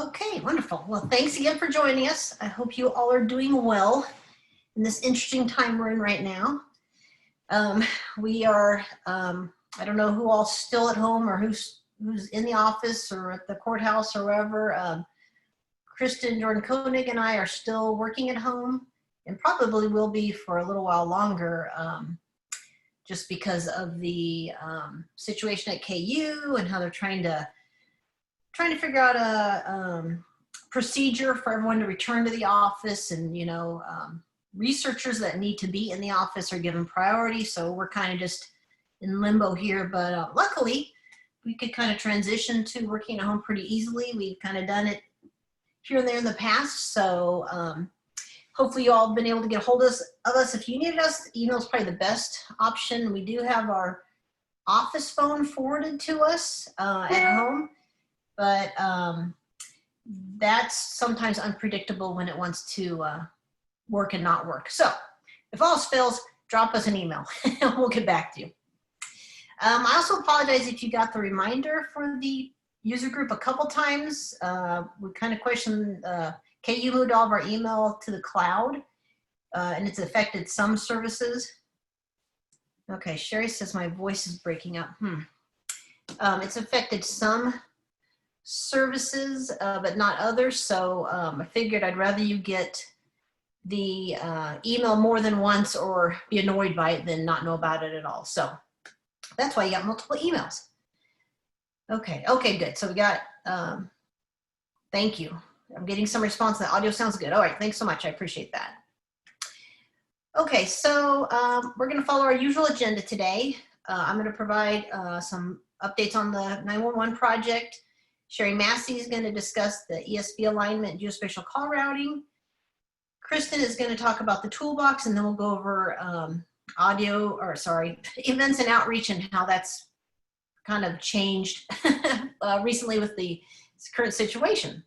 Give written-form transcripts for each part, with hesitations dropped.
Okay, wonderful. Well, thanks again for joining us. I hope you all are doing well in this interesting time we're in right now. We are, I don't know who all's still at home or who's in the office or at the courthouse or wherever. Kristen, Jordan Koenig, and I are still working at home and probably will be for a little while longer, just because of the situation at KU and how they're trying to figure out a procedure for everyone to return to the office, and researchers that need to be in the office are given priority. So we're kind of just in limbo here, but luckily we could kind of transition to working at home pretty easily. We've kind of done it here and there in the past. So hopefully you all have been able to get a hold of us. If you needed us, email is probably the best option. We do have our office phone forwarded to us at home, but that's sometimes unpredictable when it wants to work and not work. So if all else fails, drop us an email and we'll get back to you. I also apologize if you got the reminder for the user group a couple times. We kind of questioned, KU moved all of our email to the cloud, and it's affected some services. Okay, Sherry says my voice is breaking up. It's affected some services, but not others. So I figured I'd rather you get the email more than once or be annoyed by it than not know about it at all. So that's why you got multiple emails. Okay, good. So we got, thank you. I'm getting some response. The audio sounds good. All right, thanks so much. I appreciate that. Okay, so we're gonna follow our usual agenda today. I'm gonna provide some updates on the 911 project. Sherry Massey is gonna discuss the ESB alignment, geospatial call routing. Kristen is gonna talk about the toolbox, and then we'll go over events and outreach and how that's kind of changed recently with the current situation.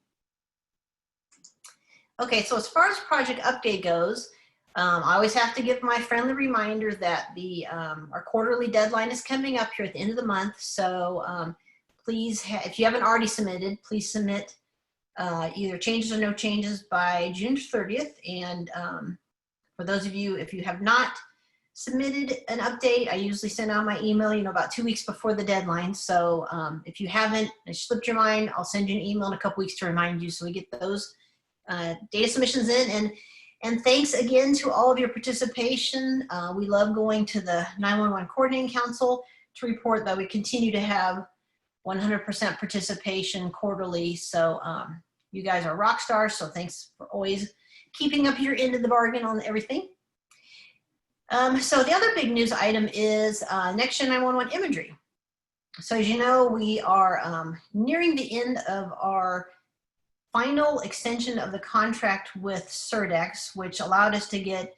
Okay, so as far as project update goes, I always have to give my friendly reminder that our quarterly deadline is coming up here at the end of the month. So please, if you haven't already submitted, please submit either changes or no changes by June 30th. And for those of you, if you have not submitted an update, I usually send out my email, about 2 weeks before the deadline. So if you haven't, it slipped your mind, I'll send you an email in a couple weeks to remind you, so we get those data submissions in. And thanks again to all of your participation. We love going to the 911 Coordinating Council to report that we continue to have 100% participation quarterly. So you guys are rock stars, so thanks for always keeping up your end of the bargain on everything. So the other big news item is Next Gen 911 imagery. So as you know, we are nearing the end of our final extension of the contract with Surdex, which allowed us to get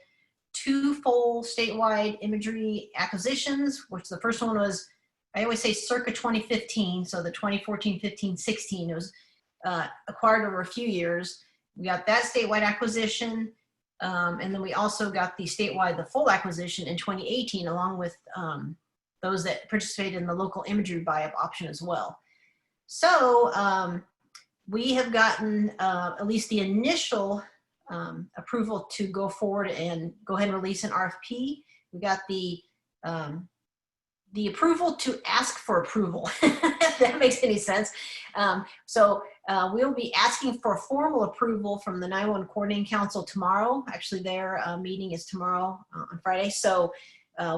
2 full statewide imagery acquisitions, which the first one was, I always say circa 2015, so the 2014, 15, 16, it was acquired over a few years. We got that statewide acquisition, and then we also got the statewide, the full acquisition in 2018, along with those that participated in the local imagery buy-up option as well. So we have gotten at least the initial approval to go forward and go ahead and release an RFP. We got the approval to ask for approval, if that makes any sense. So we'll be asking for formal approval from the 911 Coordinating Council tomorrow. Actually, their meeting is tomorrow on Friday. So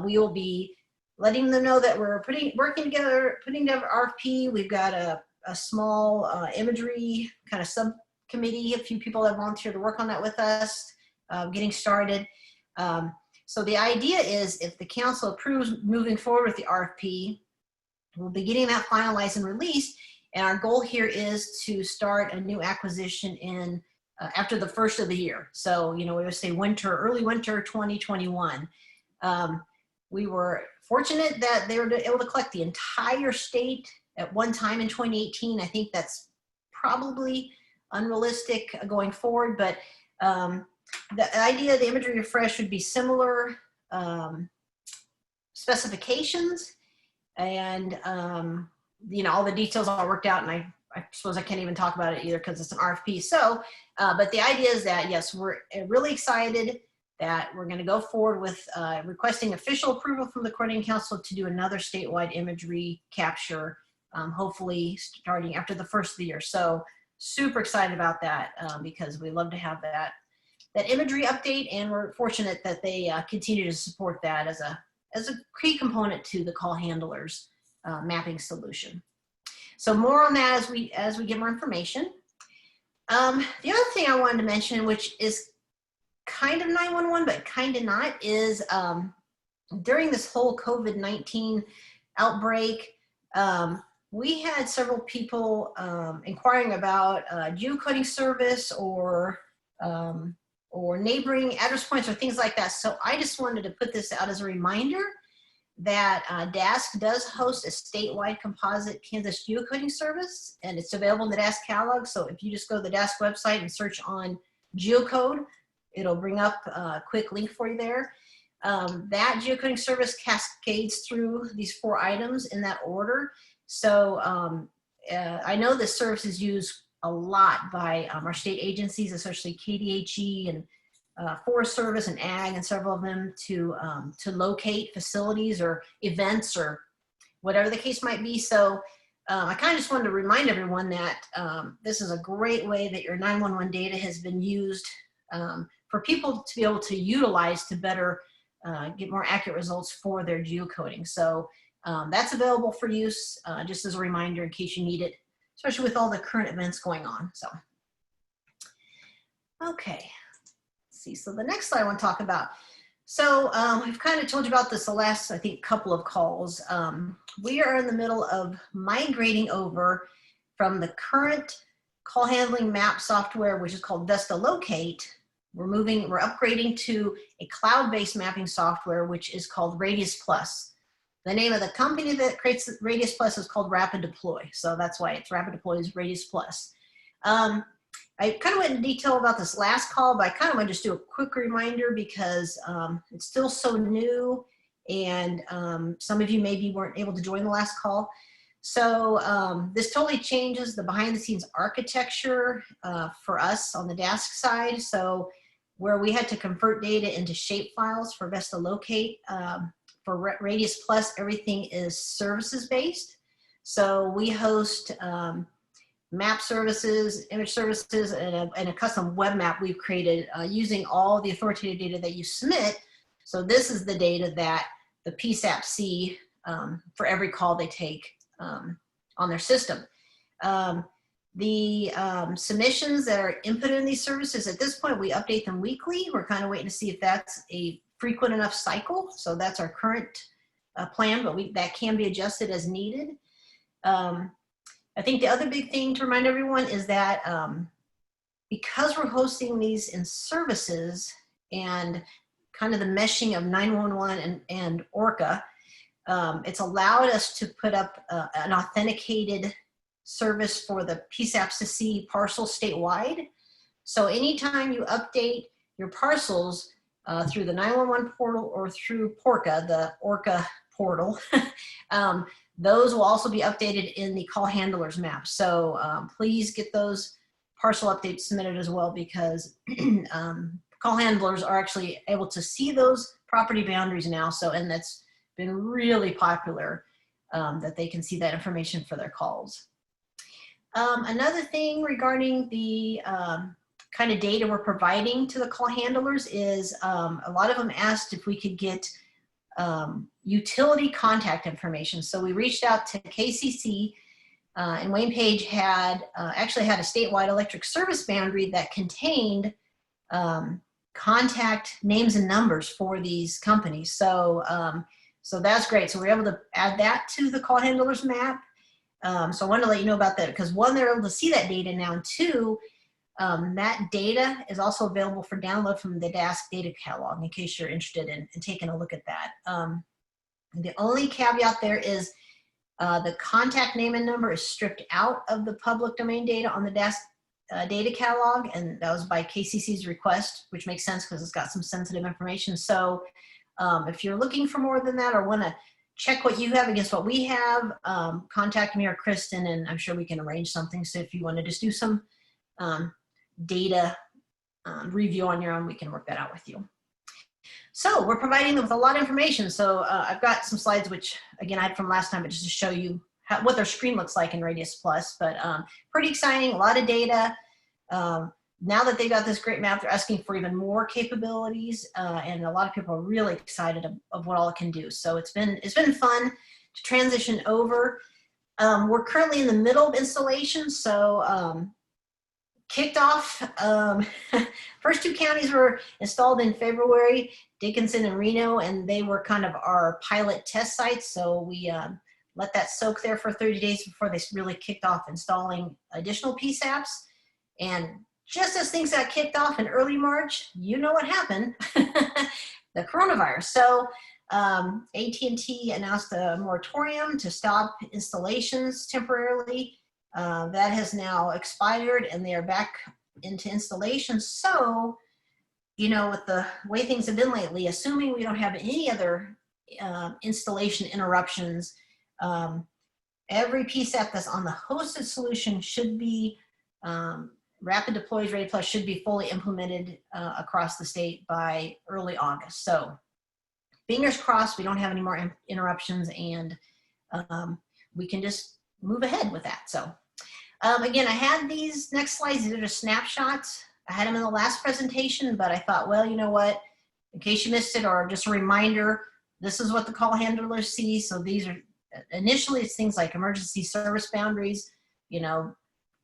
we will be letting them know that we're working together, putting together RFP. We've got a small imagery kind of subcommittee, a few people that volunteer to work on that with us, getting started. So the idea is, if the council approves moving forward with the RFP, we'll be getting that finalized and released. And our goal here is to start a new acquisition in after the first of the year. So, we would say early winter 2021. We were fortunate that they were able to collect the entire state at one time in 2018. I think that's probably unrealistic going forward, but the idea of the imagery refresh would be similar specifications, and all the details all worked out, and I I suppose I can't even talk about it either because it's an RFP. So, but the idea is that, yes, we're really excited that we're going to go forward with requesting official approval from the Coordinating Council to do another statewide imagery capture, hopefully starting after the first of the year. So super excited about that because we love to have that imagery update, and we're fortunate that they continue to support that as a key component to the call handlers mapping solution. So more on that as we get more information. The other thing I wanted to mention, which is kind of 911, but kind of not, is during this whole COVID-19 outbreak, we had several people inquiring about geocoding service or neighboring address points or things like that. So I just wanted to put this out as a reminder that DASC does host a statewide composite Kansas geocoding service, and it's available in the DASC catalog. So if you just go to the DASC website and search on geocode, it'll bring up a quick link for you there. That geocoding service cascades through these 4 items in that order. So I know this service is used a lot by our state agencies, especially KDHE and Forest Service and Ag, and several of them to locate facilities or events or whatever the case might be. So I kind of just wanted to remind everyone that this is a great way that your 911 data has been used for people to be able to utilize to better get more accurate results for their geocoding. So that's available for use, just as a reminder in case you need it, especially with all the current events going on. So, okay. See, so the next slide I want to talk about. So I've kind of told you about this the last, I think, couple of calls. We are in the middle of migrating over from the current call handling map software, which is called Vesta Locate. We're upgrading to a cloud-based mapping software, which is called Radius Plus. The name of the company that creates Radius Plus is called Rapid Deploy. So that's why it's Rapid Deploy's Radius Plus. I kind of went into detail about this last call, but I kind of want to just do a quick reminder because it's still so new, and some of you maybe weren't able to join the last call. So this totally changes the behind the scenes architecture for us on the DASC side. So where we had to convert data into shape files for Vesta Locate, for Radius Plus, everything is services based. So we host map services, image services, and a custom web map we've created using all the authoritative data that you submit. So this is the data that the PSAP see for every call they take on their system. The submissions that are input in these services, at this point, we update them weekly. We're kind of waiting to see if that's a frequent enough cycle. So that's our current plan, but that can be adjusted as needed. I think the other big thing to remind everyone is that because we're hosting these in services and kind of the meshing of 911 and ORCA, it's allowed us to put up an authenticated service for the PSAPs to see parcels statewide. So anytime you update your parcels through the 911 portal or through PORCA, the ORCA portal, those will also be updated in the call handlers map. So please get those parcel updates submitted as well, because call handlers are actually able to see those property boundaries now. So, and that's been really popular that they can see that information for their calls. Another thing regarding the kind of data we're providing to the call handlers is a lot of them asked if we could get utility contact information. So we reached out to KCC, and Wayne Page had actually had a statewide electric service boundary that contained contact names and numbers for these companies. So so that's great. So we're able to add that to the call handlers map. So I wanted to let you know about that, because one, they're able to see that data now, and two, that data is also available for download from the DASC data catalog in case you're interested in taking a look at that. The only caveat there is the contact name and number is stripped out of the public domain data on the DASC data catalog, and that was by KCC's request, which makes sense because it's got some sensitive information. So if you're looking for more than that or want to check what you have against what we have, contact me or Kristen, and I'm sure we can arrange something. So if you want to just do some data review on your own, we can work that out with you. So we're providing them with a lot of information. So I've got some slides, which again, I had from last time, but just to show you what their screen looks like in Radius Plus, but pretty exciting, a lot of data. Now that they've got this great map, they're asking for even more capabilities, and a lot of people are really excited of what all it can do. So it's been fun to transition over. We're currently in the middle of installation, so kicked off. First 2 counties were installed in February, Dickinson and Reno, and they were kind of our pilot test sites. So we let that soak there for 30 days before they really kicked off installing additional PSAPs. And just as things got kicked off in early March, you know what happened, the coronavirus. So AT&T announced a moratorium to stop installations temporarily. That has now expired and they are back into installation. So, you know, with the way things have been lately, assuming we don't have any other installation interruptions, every PSAP that's on the hosted solution should be, Rapid Deploys Ready Plus should be fully implemented across the state by early August. So fingers crossed we don't have any more interruptions, and we can just move ahead with that. So again, I had these next slides. These are just snapshots. I had them in the last presentation, but I thought, well, you know what, in case you missed it, or just a reminder, this is what the call handlers see. So these are, initially it's things like emergency service boundaries, you know,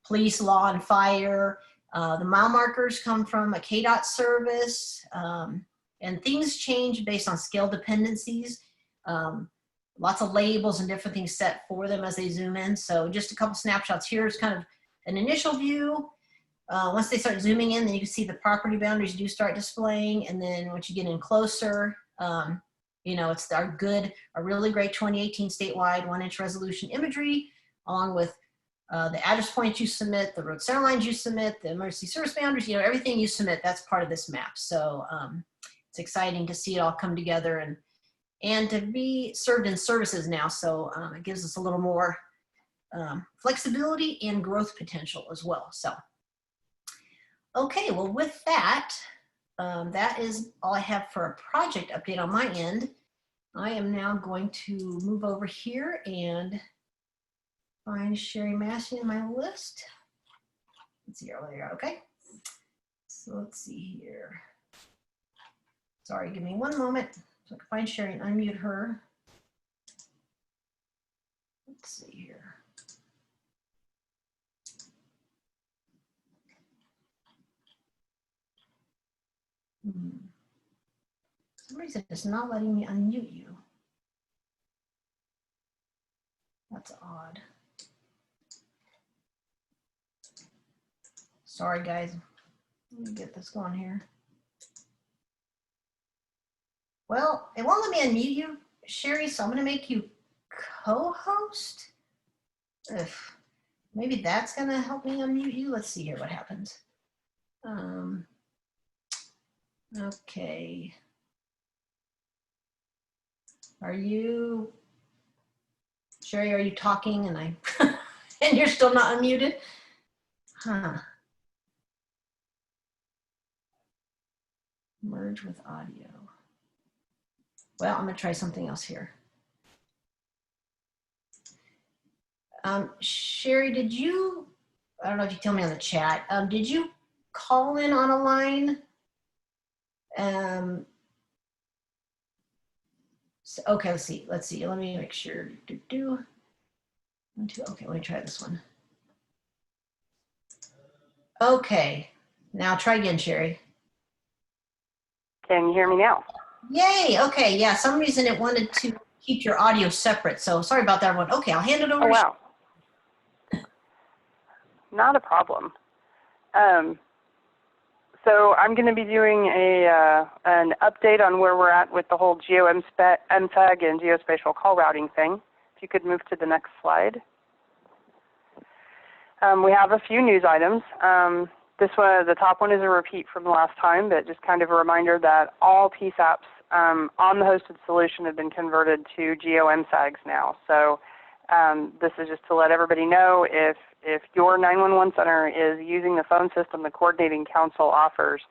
police, law, and fire. The mile markers come from a KDOT service, and things change based on scale dependencies. Lots of labels and different things set for them as they zoom in. So just a couple snapshots here is kind of an initial view. Once they start zooming in, then you can see the property boundaries do start displaying. And then once you get in closer, you know, it's our really great 2018 statewide 1-inch resolution imagery, along with the address points you submit, the road center lines you submit, the emergency service boundaries, you know, everything you submit, that's part of this map. So it's exciting to see it all come together and to be served in services now. So it gives us a little more flexibility and growth potential as well. So, okay, well with that, that is all I have for a project update on my end. I am now going to move over here and find Sherry Massey in my list. Let's see, there we go, okay. So let's see here. Sorry, give me one moment so I can find Sherry and unmute her. Let's see here. For some reason it's not letting me unmute you. That's odd. Sorry guys, let me get this going here. Well, it won't let me unmute you, Sherry, so I'm gonna make you co-host. Maybe that's gonna help me unmute you. Let's see here what happens. Okay. Sherry, are you talking and and you're still not unmuted? Huh. Merge with audio. Well, I'm gonna try something else here. Sherry, I don't know if you tell me on the chat, did you call in on a line? So, okay, let's see. Let me make sure. Okay, let me try this one. Okay, now try again, Sherry. Can you hear me now? Yay, okay, yeah, some reason it wanted to keep your audio separate, so sorry about that one. Okay, I'll hand it over. Oh, wow. Not a problem. So I'm going to be doing an update on where we're at with the whole GeoMFAG and geospatial call routing thing. If you could move to the next slide. We have a few news items. This one, the top one is a repeat from the last time, but just kind of a reminder that all PSAPs on the hosted solution have been converted to GeoMSAGs now. So this is just to let everybody know, if your 911 center is using the phone system the Coordinating Council offers,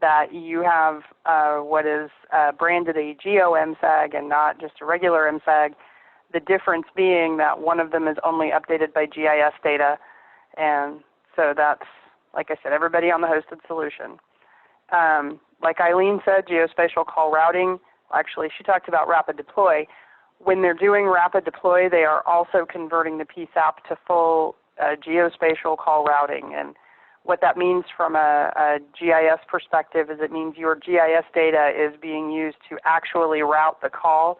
that you have what is branded a GeoMSAG and not just a regular MSAG, the difference being that one of them is only updated by GIS data. And so that's, like I said, everybody on the hosted solution. Like Eileen said, geospatial call routing, actually she talked about rapid deploy. When they're doing rapid deploy, they are also converting the PSAP to full geospatial call routing. And what that means from a GIS perspective is it means your GIS data is being used to actually route the call.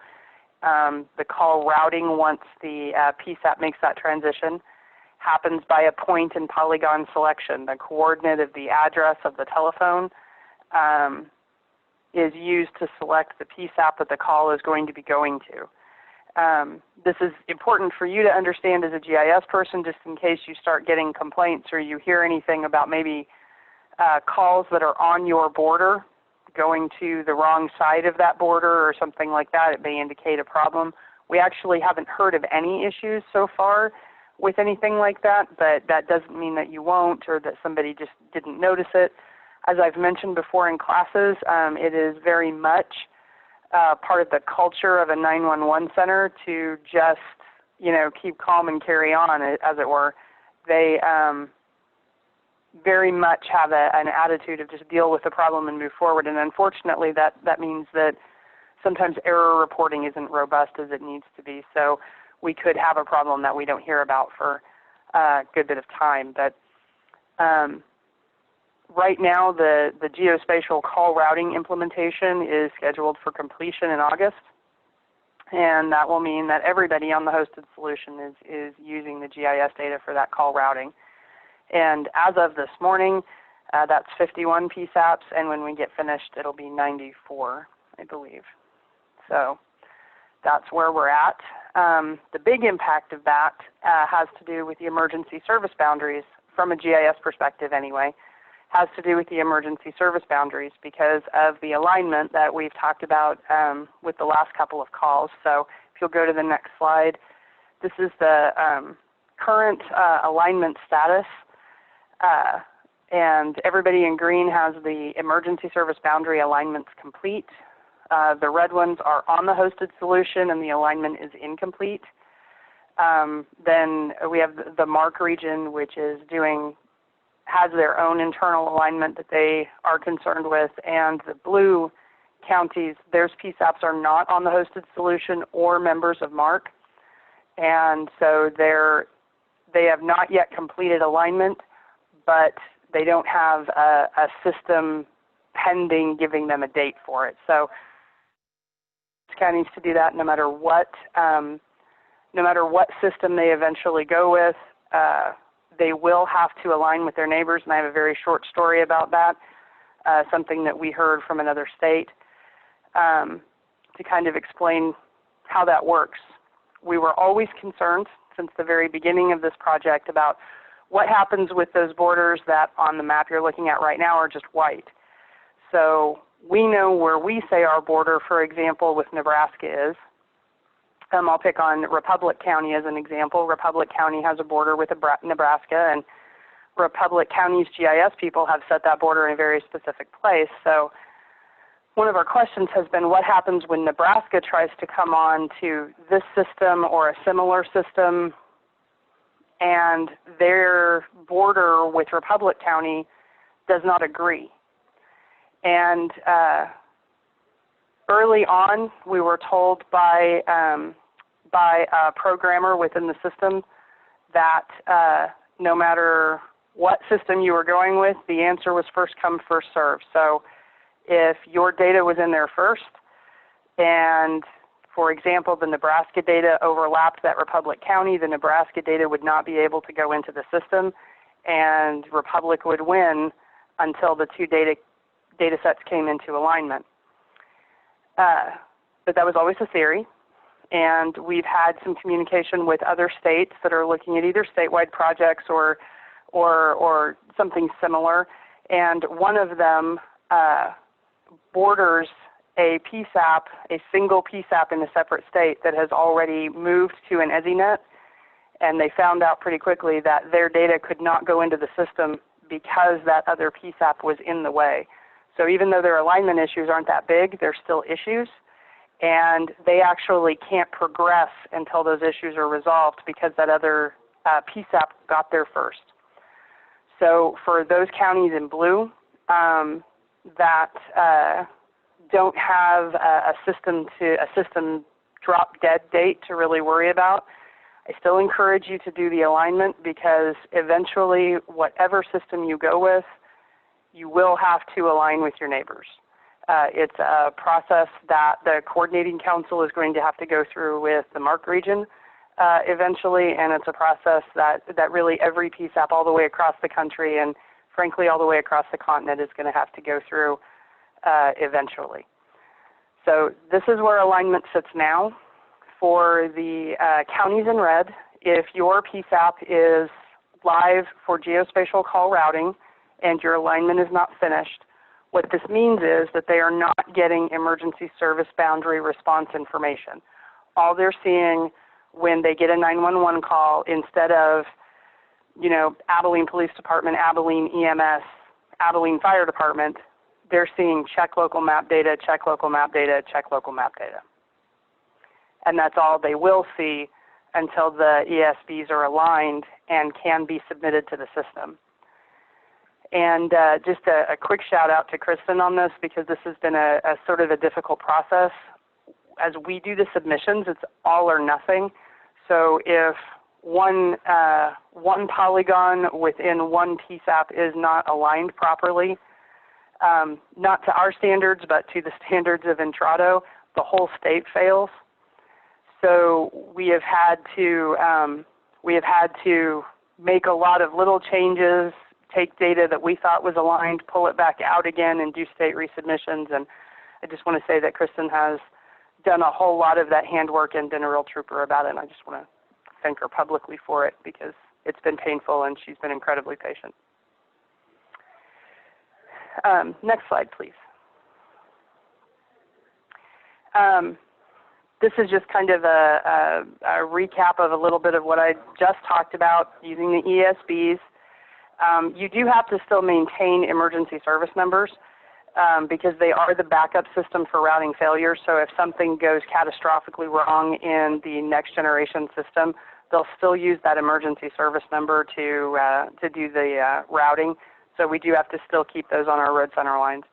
The call routing, once the PSAP makes that transition, happens by a point and polygon selection. The coordinate of the address of the telephone is used to select the PSAP that the call is going to be going to. This is important for you to understand as a GIS person, just in case you start getting complaints or you hear anything about maybe calls that are on your border going to the wrong side of that border or something like that. It may indicate a problem. We actually haven't heard of any issues so far with anything like that, but that doesn't mean that you won't or that somebody just didn't notice it. As I've mentioned before in classes, it is very much part of the culture of a 911 center to just, keep calm and carry on, as it were. They very much have an attitude of just deal with the problem and move forward. And unfortunately, that means that sometimes error reporting isn't robust as it needs to be. So we could have a problem that we don't hear about for a good bit of time. But right now, the geospatial call routing implementation is scheduled for completion in August. And that will mean that everybody on the hosted solution is using the GIS data for that call routing. And as of this morning, that's 51 PSAPs, and when we get finished, it'll be 94, I believe. So that's where we're at. The big impact of that has to do with the emergency service boundaries, from a GIS perspective anyway, has to do with the emergency service boundaries because of the alignment that we've talked about with the last couple of calls. So if you'll go to the next slide, this is the current alignment status. And everybody in green has the emergency service boundary alignments complete. The red ones are on the hosted solution and the alignment is incomplete. Then we have the MARC region, which has their own internal alignment that they are concerned with, and the blue counties, their PSAPs are not on the hosted solution or members of MARC. And so they have not yet completed alignment, but they don't have a system pending giving them a date for it. So counties to do that no matter what system they eventually go with. They will have to align with their neighbors, and I have a very short story about that, something that we heard from another state to kind of explain how that works. We were always concerned since the very beginning of this project about what happens with those borders that on the map you're looking at right now are just white. So we know where we say our border, for example, with Nebraska is. I'll pick on Republic County as an example. Republic County has a border with Nebraska, and Republic County's GIS people have set that border in a very specific place. So one of our questions has been, what happens when Nebraska tries to come on to this system or a similar system, and their border with Republic County does not agree? And early on, we were told by a programmer within the system that no matter what system you were going with, the answer was first come, first serve. So if your data was in there first, and for example, the Nebraska data overlapped that Republic County, the Nebraska data would not be able to go into the system, and Republic would win until the two data sets came into alignment. But that was always a theory, and we've had some communication with other states that are looking at either statewide projects or something similar, and one of them borders a PSAP, a single PSAP in a separate state that has already moved to an EZInet, and they found out pretty quickly that their data could not go into the system because that other PSAP was in the way. So even though their alignment issues aren't that big, they're still issues, and they actually can't progress until those issues are resolved because that other PSAP got there first. So for those counties in blue that don't have a system drop dead date to really worry about, I still encourage you to do the alignment, because eventually whatever system you go with, you will have to align with your neighbors. It's a process that the coordinating council is going to have to go through with the MARC region eventually, and it's a process that really every PSAP all the way across the country, and frankly all the way across the continent, is going to have to go through eventually. So this is where alignment sits now. For the counties in red, if your PSAP is live for geospatial call routing and your alignment is not finished, what this means is that they are not getting emergency service boundary response information. All they're seeing when they get a 911 call, instead of, Abilene Police Department, Abilene EMS, Abilene Fire Department, they're seeing check local map data, check local map data, check local map data. And that's all they will see until the ESBs are aligned and can be submitted to the system. And just a quick shout out to Kristen on this, because this has been a sort of a difficult process. As we do the submissions, it's all or nothing. So if one polygon within one PSAP is not aligned properly, not to our standards, but to the standards of Intrado, the whole state fails. So we have had to make a lot of little changes, take data that we thought was aligned, pull it back out again, and do state resubmissions. And I just want to say that Kristen has done a whole lot of that handwork and been a real trooper about it. And I just want to thank her publicly for it, because it's been painful and she's been incredibly patient. Next slide, please. This is just kind of a recap of a little bit of what I just talked about using the ESBs. You do have to still maintain emergency service numbers because they are the backup system for routing failure. So if something goes catastrophically wrong in the next generation system, they'll still use that emergency service number to do the routing. So we do have to still keep those on our road center lines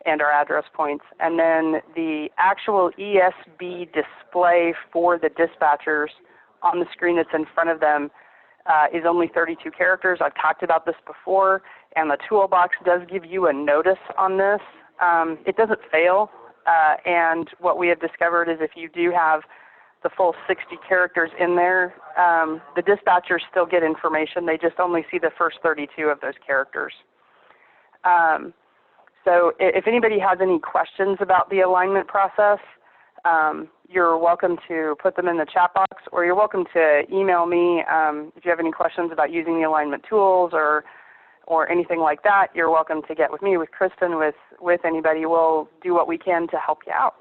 and our address points. And then the actual ESB display for the dispatchers on the screen that's in front of them is only 32 characters. I've talked about this before, and the toolbox does give you a notice on this. It doesn't fail, and what we have discovered is if you do have the full 60 characters in there, the dispatchers still get information. They just only see the first 32 of those characters. So if anybody has any questions about the alignment process, you're welcome to put them in the chat box, or you're welcome to email me if you have any questions about using the alignment tools or anything like that. You're welcome to get with me, with Kristen, with anybody. We'll do what we can to help you out.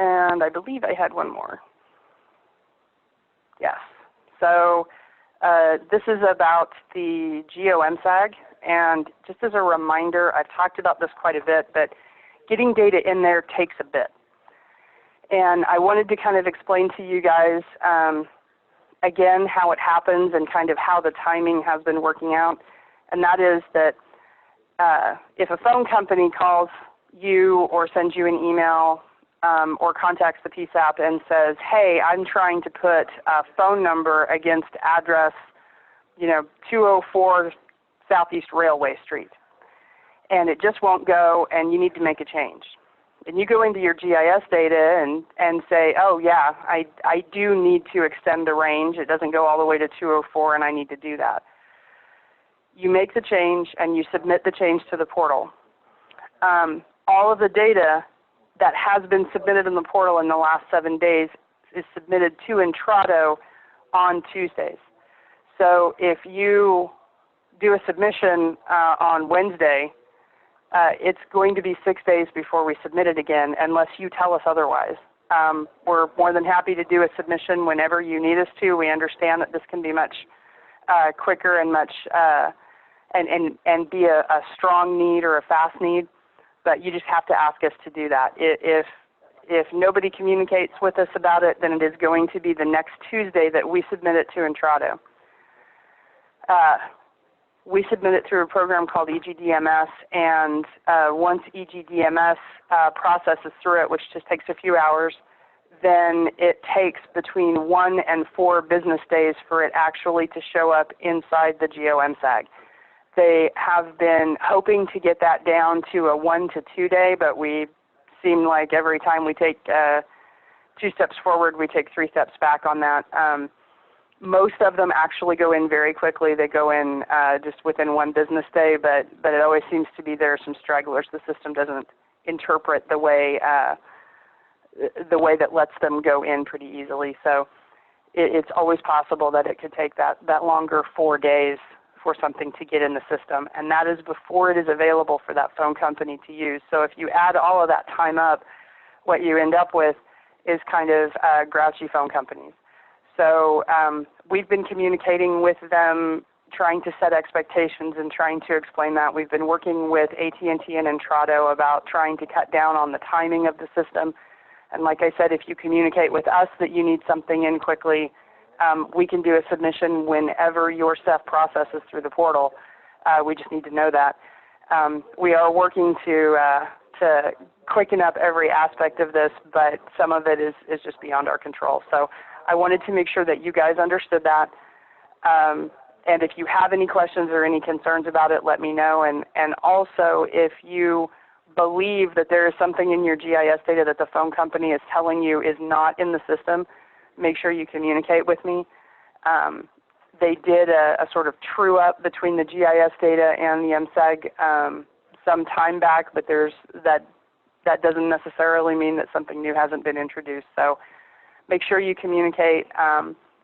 And I believe I had one more. Yes. So this is about the GeoMSAG, and just as a reminder, I've talked about this quite a bit, but getting data in there takes a bit. And I wanted to kind of explain to you guys, again, how it happens and kind of how the timing has been working out. And that is that if a phone company calls you or sends you an email or contacts the PSAP and says, hey, I'm trying to put a phone number against address, 204 Southeast Railway Street, and it just won't go, and you need to make a change. And you go into your GIS data and say, oh yeah, I do need to extend the range. It doesn't go all the way to 204, and I need to do that. You make the change, and you submit the change to the portal. All of the data that has been submitted in the portal in the last 7 days is submitted to Intrado on Tuesdays. So if you do a submission on Wednesday, it's going to be 6 days before we submit it again, unless you tell us otherwise. We're more than happy to do a submission whenever you need us to. We understand that this can be much quicker and much and be a strong need or a fast need, but you just have to ask us to do that. If nobody communicates with us about it, then it is going to be the next Tuesday that we submit it to Entrado. We submit it through a program called EGDMS, and once EGDMS processes through it, which just takes a few hours, then it takes between 1 and 4 business days for it actually to show up inside the GOMSAG. They have been hoping to get that down to a 1 to 2 day, but we seem like every time we take 2 steps forward, we take 3 steps back on that. Most of them actually go in very quickly. They go in just within 1 business day, but it always seems to be there are some stragglers. The system doesn't interpret the way that lets them go in pretty easily. So it's always possible that it could take that longer 4 days for something to get in the system, and that is before it is available for that phone company to use. So if you add all of that time up, what you end up with is kind of grouchy phone companies. So we've been communicating with them, trying to set expectations and trying to explain that. We've been working with AT&T and Entrado about trying to cut down on the timing of the system. And like I said, if you communicate with us that you need something in quickly, we can do a submission whenever your stuff processes through the portal. We just need to know that. We are working to quicken up every aspect of this, but some of it is just beyond our control. So I wanted to make sure that you guys understood that. And if you have any questions or any concerns about it, let me know. And also, if you believe that there is something in your GIS data that the phone company is telling you is not in the system, make sure you communicate with me. They did a sort of true up between the GIS data and the MSAG some time back, but that doesn't necessarily mean that something new hasn't been introduced. So make sure you communicate.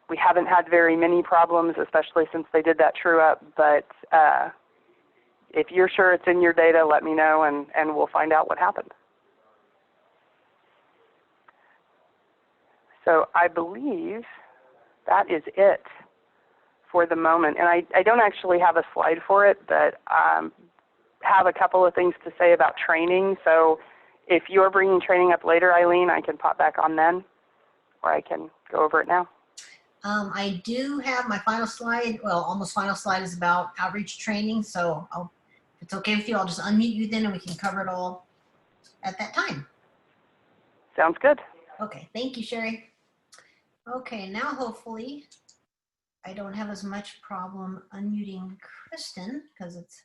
We haven't had very many problems, especially since they did that true up, but if you're sure it's in your data, let me know, and we'll find out what happened. So I believe that is it for the moment. And I don't actually have a slide for it, but have a couple of things to say about training. So if you're bringing training up later, Eileen, I can pop back on then, or I can go over it now. I do have my final slide, well, almost final slide is about outreach training. So if it's okay with you, I'll just unmute you then and we can cover it all at that time. Sounds good. Okay, thank you, Sherry. Okay, now hopefully I don't have as much problem unmuting Kristen because it's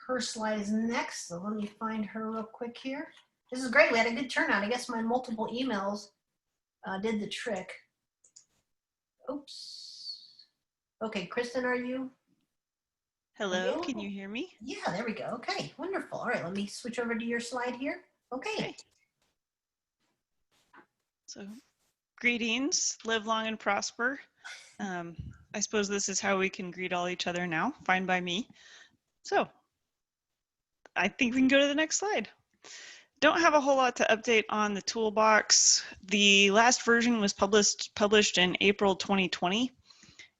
her slide is next. So let me find her real quick here. This is great. We had a good turnout. I guess my multiple emails did the trick. Oops. Okay, Kristen, are you? Hello, can you hear me? Yeah, there we go. Okay, wonderful. All right, let me switch over to your slide here. Okay. So, greetings, live long and prosper. I suppose this is how we can greet all each other now. Fine by me. So, I think we can go to the next slide. Don't have a whole lot to update on the toolbox. The last version was published in April 2020.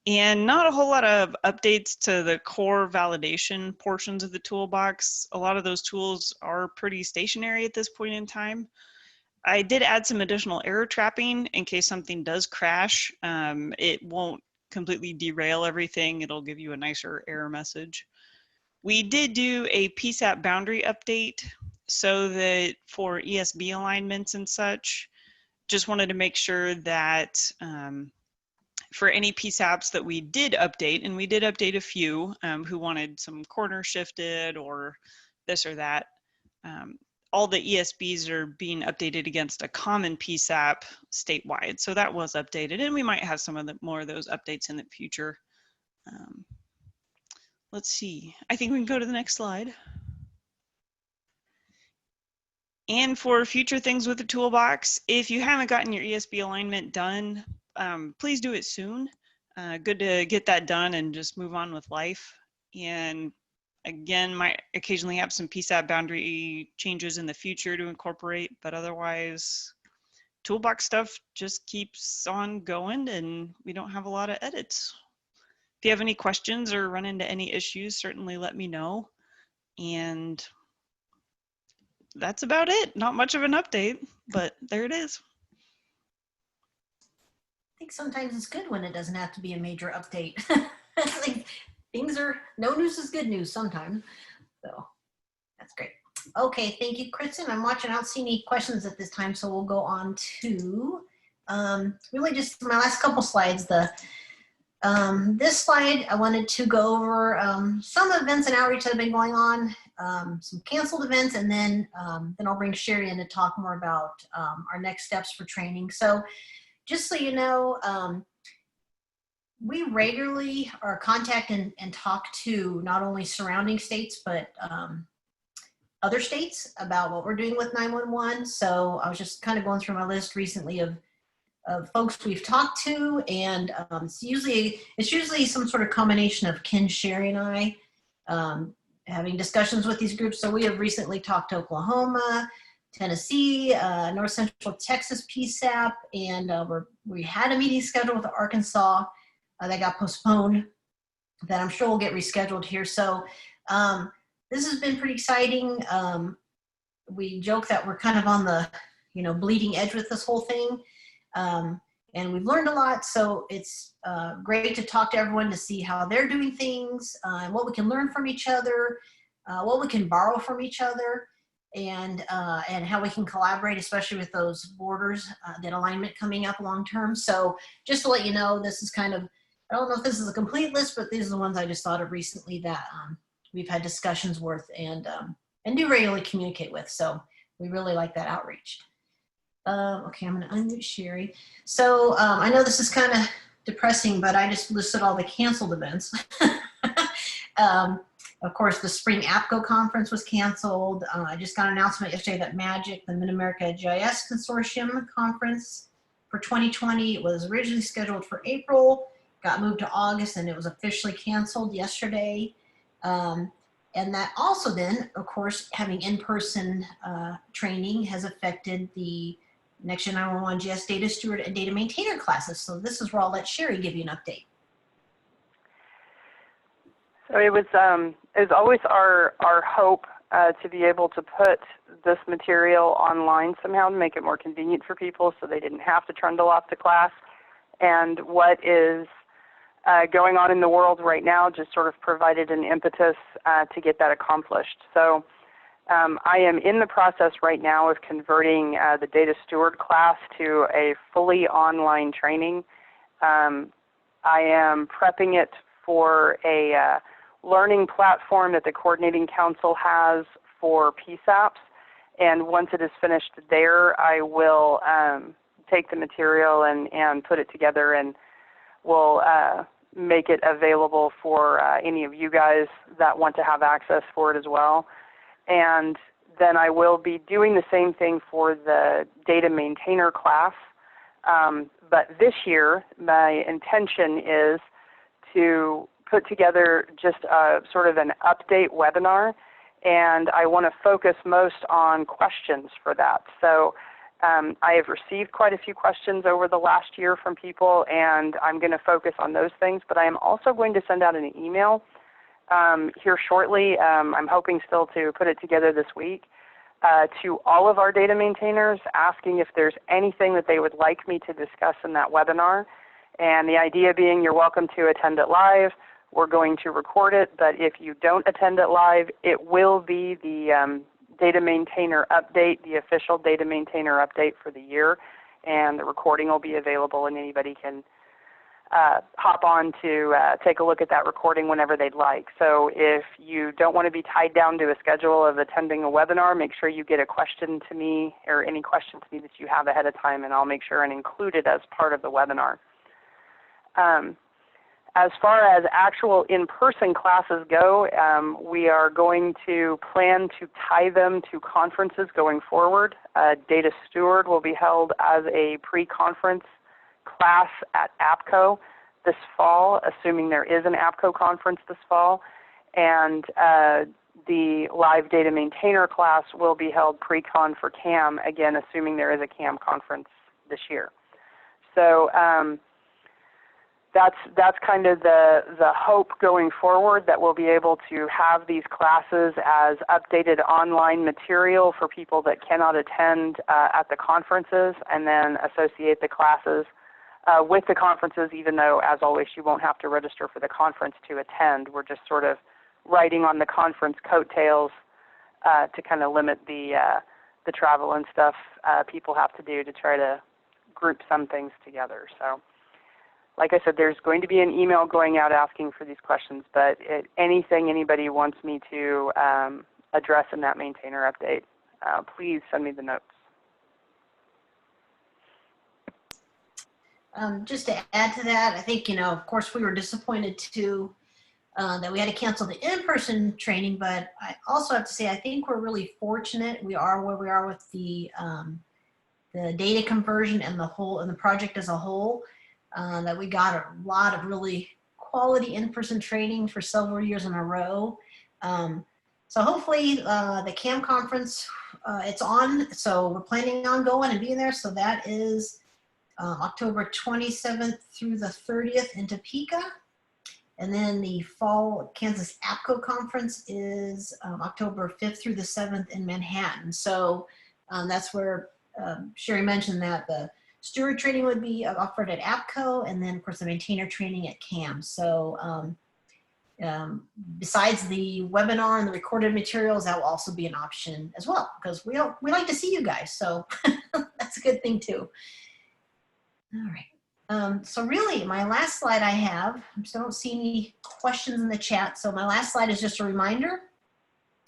And not a whole lot of updates to the core validation portions of the toolbox. A lot of those tools are pretty stationary at this point in time. I did add some additional error trapping in case something does crash. It won't completely derail everything. It'll give you a nicer error message. We did do a PSAP boundary update so that for ESB alignments and such, just wanted to make sure that for any PSAPs that we did update, and we did update a few who wanted some corner shifted or this or that, all the ESBs are being updated against a common PSAP statewide. So that was updated, and we might have some of the more of those updates in the future. Let's see, I think we can go to the next slide. And for future things with the toolbox, if you haven't gotten your ESB alignment done, please do it soon. Good to get that done and just move on with life. And Again, might occasionally have some PSAP boundary changes in the future to incorporate, but otherwise, toolbox stuff just keeps on going and we don't have a lot of edits. If you have any questions or run into any issues, certainly let me know. And that's about it. Not much of an update, but there it is. I think sometimes it's good when it doesn't have to be a major update. It's like no news is good news sometimes. So that's great. Okay, thank you, Kristen. I'm watching. I don't see any questions at this time, so we'll go on to really just my last couple slides. This slide, I wanted to go over some events and outreach that have been going on, some canceled events, and then I'll bring Sherry in to talk more about our next steps for training. So just so you know, we regularly are contact and talk to not only surrounding states, but other states about what we're doing with 911. So I was just kind of going through my list recently of folks we've talked to, and it's usually some sort of combination of Ken, Sherry, and I having discussions with these groups. So we have recently talked to Oklahoma, Tennessee, North Central Texas PSAP, and we had a meeting scheduled with Arkansas that got postponed that I'm sure will get rescheduled here. So this has been pretty exciting. We joke that we're kind of on the bleeding edge with this whole thing. And we've learned a lot, so it's great to talk to everyone to see how they're doing things, and what we can learn from each other, what we can borrow from each other, and how we can collaborate, especially with those borders, that alignment coming up long term. So just to let you know, this is kind of, I don't know if this is a complete list, but these are the ones I just thought of recently that we've had discussions with and do regularly communicate with. So we really like that outreach. Okay, I'm going to unmute Sherry. So I know this is kind of depressing, but I just listed all the canceled events. Of course, the spring APCO conference was canceled. I just got an announcement yesterday that MAGIC, the Mid-America GIS Consortium conference for 2020, was originally scheduled for April, got moved to August, and it was officially canceled yesterday. And that also then, of course, having in-person training has affected the Next Gen 911 GIS Data Steward and Data Maintainer classes. So this is where I'll let Sherry give you an update. So it was always our hope to be able to put this material online somehow to make it more convenient for people so they didn't have to trundle off to class. And what is going on in the world right now just sort of provided an impetus to get that accomplished. So I am in the process right now of converting the Data Steward class to a fully online training. I am prepping it for a learning platform that the Coordinating Council has for PSAPs, and once it is finished there, I will take the material and put it together, and will make it available for any of you guys that want to have access for it as well. And then I will be doing the same thing for the data maintainer class. But this year, my intention is to put together just a sort of an update webinar, and I want to focus most on questions for that. So I have received quite a few questions over the last year from people, and I'm going to focus on those things, but I am also going to send out an email here shortly. I'm hoping still to put it together this week to all of our data maintainers, asking if there's anything that they would like me to discuss in that webinar. And the idea being, you're welcome to attend it live. We're going to record it, but if you don't attend it live, it will be the data maintainer update, the official data maintainer update for the year, and the recording will be available, and anybody can hop on to take a look at that recording whenever they'd like. So if you don't want to be tied down to a schedule of attending a webinar, make sure you get a question to me, or any question to me that you have ahead of time, and I'll make sure and include it as part of the webinar. As far as actual in-person classes go, we are going to plan to tie them to conferences going forward. Data Steward will be held as a pre-conference class at APCO this fall, assuming there is an APCO conference this fall. And the live data maintainer class will be held pre-con for CAM, again, assuming there is a CAM conference this year. So that's kind of the hope going forward, that we'll be able to have these classes as updated online material for people that cannot attend at the conferences, and then associate the classes with the conferences, even though, as always, you won't have to register for the conference to attend. We're just sort of riding on the conference coattails to kind of limit the travel and stuff people have to do to try to group some things together. So, like I said, there's going to be an email going out asking for these questions, but anything anybody wants me to address in that maintainer update, please send me the notes. Just to add to that, I think, of course, we were disappointed too that we had to cancel the in-person training, but I also have to say I think we're really fortunate. We are where we are with the data conversion and the project as a whole, that we got a lot of really quality in-person training for several years in a row. So hopefully the CAM conference, it's on, so we're planning on going and being there. So that is October 27th through the 30th in Topeka. And then the Fall Kansas APCO conference is October 5th through the 7th in Manhattan. So that's where Sherry mentioned that the steward training would be offered at APCO, and then of course the maintainer training at CAM. So besides the webinar and the recorded materials, that will also be an option as well, because we like to see you guys. So that's a good thing too. All right. So really, my last slide I have, I still don't see any questions in the chat. So my last slide is just a reminder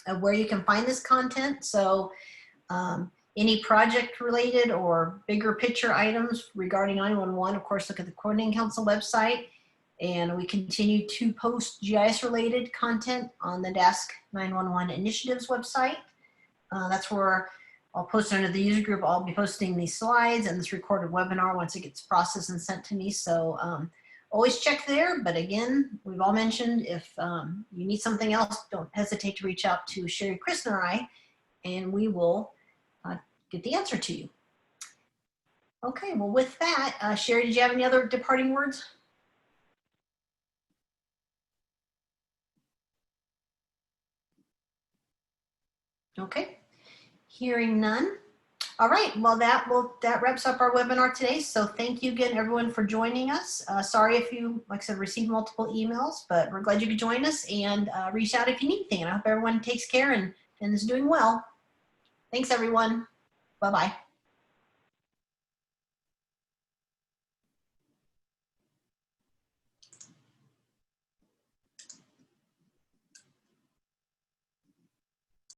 of where you can find this content. So any project related or bigger picture items regarding 911, of course, look at the Coordinating Council website. And we continue to post GIS related content on the Desk 911 Initiatives website. That's where I'll post under the user group. I'll be posting these slides and this recorded webinar once it gets processed and sent to me. So always check there. But again, we've all mentioned, if you need something else, don't hesitate to reach out to Sherry, Chris, or I, and we will get the answer to you. Okay, well with that, Sherry, did you have any other departing words? Okay, hearing none. All right, well that wraps up our webinar today. So thank you again everyone for joining us. Sorry if you, like I said, received multiple emails, but we're glad you could join us, and reach out if you need anything. And I hope everyone takes care and is doing well. Thanks everyone. Bye-bye.